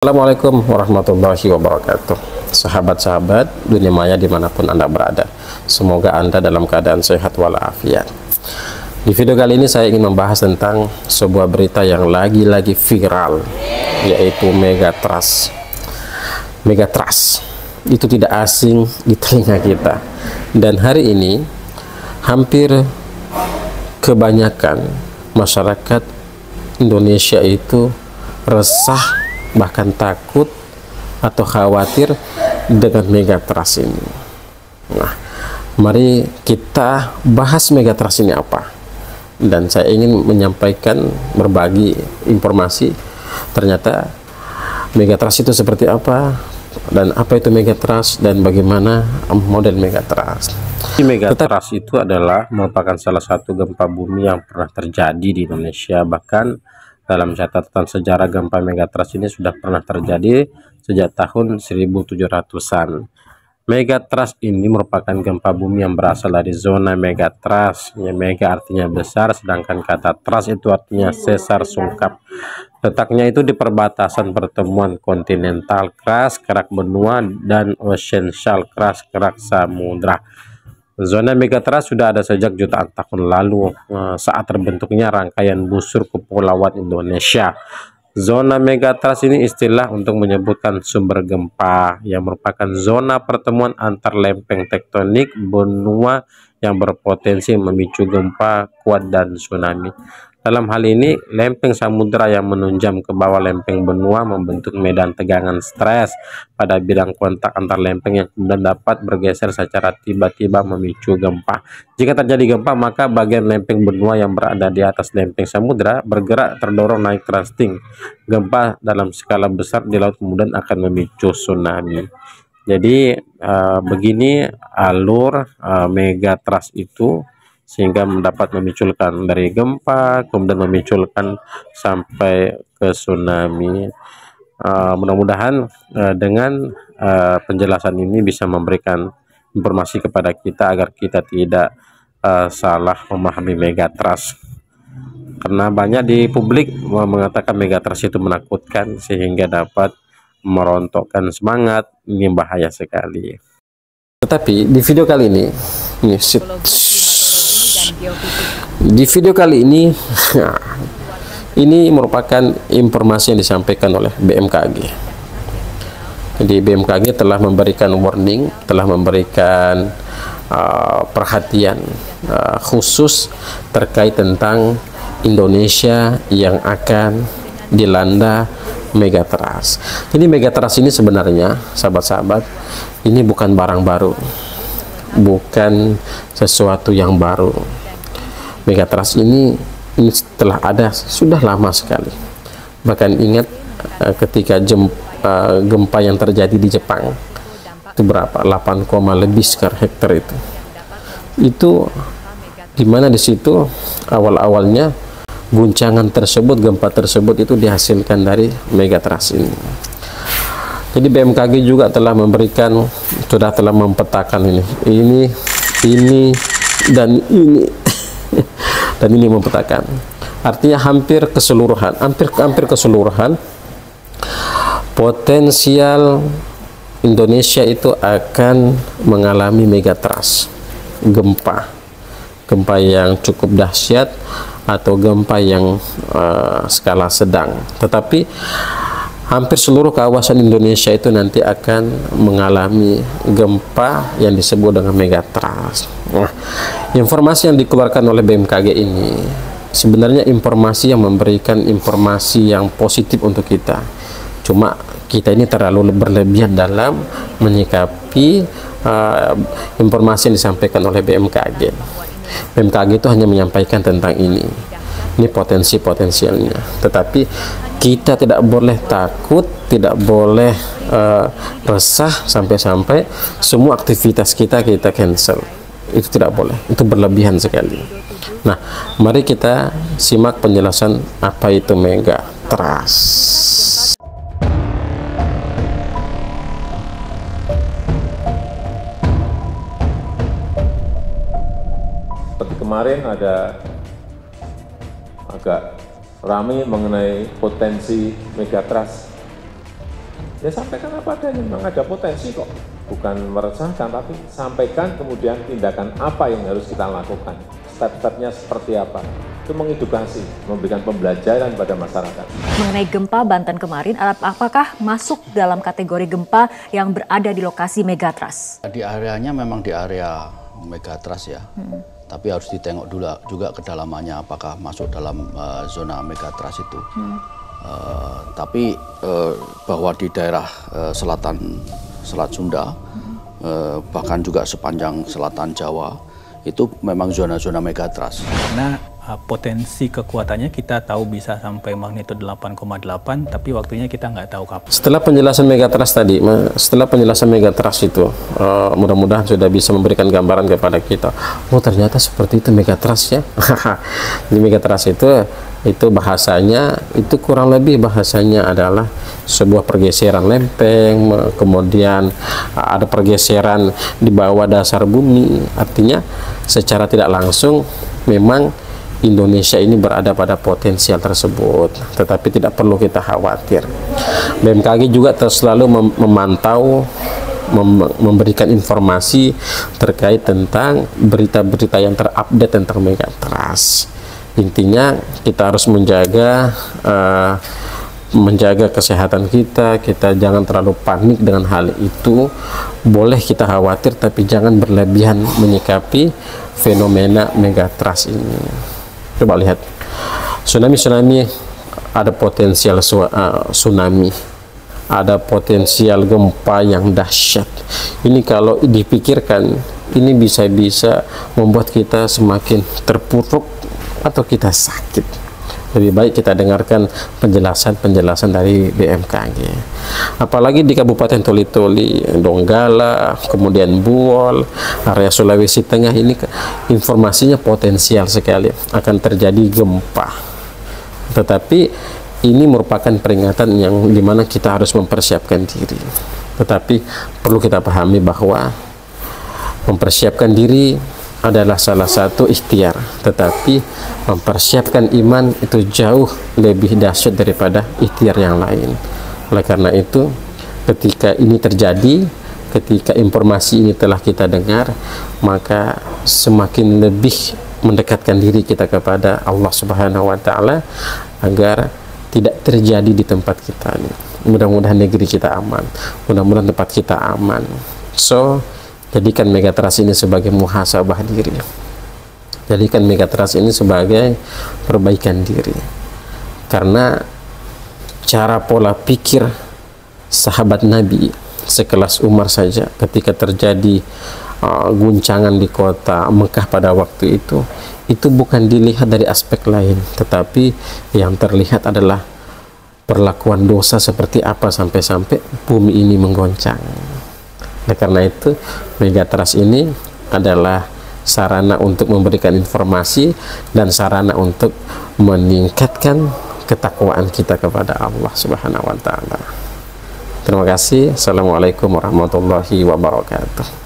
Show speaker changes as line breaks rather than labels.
Assalamualaikum warahmatullahi wabarakatuh. Sahabat-sahabat dunia maya dimanapun Anda berada, semoga Anda dalam keadaan sehat walafiat. Di video kali ini saya ingin membahas tentang sebuah berita yang lagi-lagi viral, yaitu Megatrust. Megatrust itu tidak asing di telinga kita, dan hari ini hampir kebanyakan masyarakat Indonesia itu resah, bahkan takut atau khawatir dengan Megatrust ini. Nah, mari kita bahas Megatrust ini apa. Dan saya ingin menyampaikan, berbagi informasi ternyata Megatrust itu seperti apa, dan apa itu Megatrust, dan bagaimana model Megatrust. Megatrust itu adalah merupakan salah satu gempa bumi yang pernah terjadi di Indonesia. Bahkan dalam catatan sejarah, gempa Megatrust ini sudah pernah terjadi sejak tahun 1700-an. Megatrust ini merupakan gempa bumi yang berasal dari zona Megatrust. Mega artinya besar, sedangkan kata trust itu artinya sesar, sungkap. Letaknya itu di perbatasan pertemuan kontinental crust, kerak benua, dan oceanic crust, kerak samudra. Zona Megatrust sudah ada sejak jutaan tahun lalu, saat terbentuknya rangkaian busur kepulauan Indonesia. Zona Megatrust ini istilah untuk menyebutkan sumber gempa yang merupakan zona pertemuan antar lempeng tektonik benua yang berpotensi memicu gempa kuat dan tsunami. Dalam hal ini, lempeng samudra yang menunjam ke bawah lempeng benua membentuk medan tegangan stres pada bidang kontak antar lempeng yang kemudian dapat bergeser secara tiba-tiba memicu gempa. Jika terjadi gempa, maka bagian lempeng benua yang berada di atas lempeng samudra bergerak terdorong naik thrusting. Gempa dalam skala besar di laut kemudian akan memicu tsunami. Jadi begini alur Megatrust itu, sehingga dapat memunculkan dari gempa, kemudian memunculkan sampai ke tsunami. Mudah-mudahan dengan penjelasan ini bisa memberikan informasi kepada kita agar kita tidak salah memahami Megatrust. Karena banyak di publik mengatakan Megatrust itu menakutkan sehingga dapat merontokkan semangat. Ini bahaya sekali. Tetapi di video kali ini, ini merupakan informasi yang disampaikan oleh BMKG. Jadi BMKG telah memberikan warning, telah memberikan perhatian khusus terkait tentang Indonesia yang akan dilanda Megatrust. Jadi Megatrust ini sebenarnya, sahabat-sahabat, ini bukan barang baru, bukan sesuatu yang baru. Megatrust ini telah ada sudah lama sekali. Bahkan ingat ketika gempa yang terjadi di Jepang itu berapa, 8, lebih skala hektar itu dimana di situ awal-awalnya guncangan tersebut, gempa tersebut itu dihasilkan dari Megatrust ini. Jadi BMKG juga telah memberikan, telah mempetakan ini dan ini dan ini mempetakan. Artinya hampir keseluruhan potensial Indonesia itu akan mengalami Megatrust, gempa yang cukup dahsyat atau gempa yang skala sedang. Tetapi hampir seluruh kawasan Indonesia itu nanti akan mengalami gempa yang disebut dengan Megatrust. Nah, informasi yang dikeluarkan oleh BMKG ini sebenarnya informasi yang memberikan informasi yang positif untuk kita. Cuma kita ini terlalu berlebihan dalam menyikapi informasi yang disampaikan oleh BMKG. BMKG itu hanya menyampaikan tentang ini potensialnya, tetapi kita tidak boleh takut, tidak boleh resah sampai-sampai semua aktivitas kita cancel. Itu tidak boleh, itu berlebihan sekali. Nah, mari kita simak penjelasan apa itu Megatrust.
Seperti kemarin ada agak ramai mengenai potensi Megatrust Ya sampaikan apa adanya, memang ada potensi kok. Bukan meresahkan, tapi sampaikan kemudian tindakan apa yang harus kita lakukan. Step-stepnya seperti apa. Itu mengedukasi, memberikan pembelajaran pada masyarakat.
Mengenai gempa Banten kemarin, apakah masuk dalam kategori gempa yang berada di lokasi megatrust?
Di areanya memang di area megatrust ya. Tapi harus ditengok dulu juga kedalamannya apakah masuk dalam zona megatrust itu. Tapi bahwa di daerah Selat Sunda, bahkan juga sepanjang selatan Jawa, itu memang zona-zona megatrust.
Karena potensi kekuatannya kita tahu bisa sampai magnitudo 8,8, tapi waktunya kita nggak tahu kapan.
Setelah penjelasan megatrust itu, mudah-mudahan sudah bisa memberikan gambaran kepada kita. Oh, ternyata seperti itu megatrust ya. Di megatrust itu bahasanya, itu kurang lebih bahasanya adalah sebuah pergeseran lempeng, kemudian ada pergeseran di bawah dasar bumi. Artinya secara tidak langsung memang Indonesia ini berada pada potensial tersebut, tetapi tidak perlu kita khawatir. BMKG juga selalu memantau, memberikan informasi terkait tentang berita-berita yang terupdate tentang megatrust. Intinya kita harus menjaga kesehatan kita jangan terlalu panik dengan hal itu. Boleh kita khawatir, tapi jangan berlebihan menyikapi fenomena megatrust ini. Coba lihat, tsunami ada potensial tsunami, ada potensial gempa yang dahsyat. Ini kalau dipikirkan, ini bisa-bisa membuat kita semakin terpuruk atau kita sakit. Lebih baik kita dengarkan penjelasan dari BMKG. Apalagi di Kabupaten Toli-Toli, Donggala, kemudian Buol, area Sulawesi Tengah, ini informasinya potensial sekali akan terjadi gempa. Tetapi ini merupakan peringatan yang dimana kita harus mempersiapkan diri. Tetapi perlu kita pahami bahwa mempersiapkan diri adalah salah satu ikhtiar, tetapi mempersiapkan iman itu jauh lebih dahsyat daripada ikhtiar yang lain. Oleh karena itu, ketika ini terjadi, ketika informasi ini telah kita dengar, maka semakin lebih mendekatkan diri kita kepada Allah Subhanahu wa Ta'ala agar tidak terjadi di tempat kita ini. Mudah-mudahan negeri kita aman, mudah-mudahan tempat kita aman. So, jadikan megatrust ini sebagai muhasabah diri. Jadikan megatrust ini sebagai perbaikan diri. Karena cara pola pikir sahabat Nabi sekelas Umar saja ketika terjadi guncangan di kota Mekah pada waktu itu bukan dilihat dari aspek lain, tetapi yang terlihat adalah perlakuan dosa seperti apa sampai-sampai bumi ini menggoncang. Nah, karena itu megatrust ini adalah sarana untuk memberikan informasi dan sarana untuk meningkatkan ketakwaan kita kepada Allah Subhanahu wa Ta'ala. Terima kasih. Assalamualaikum warahmatullahi wabarakatuh.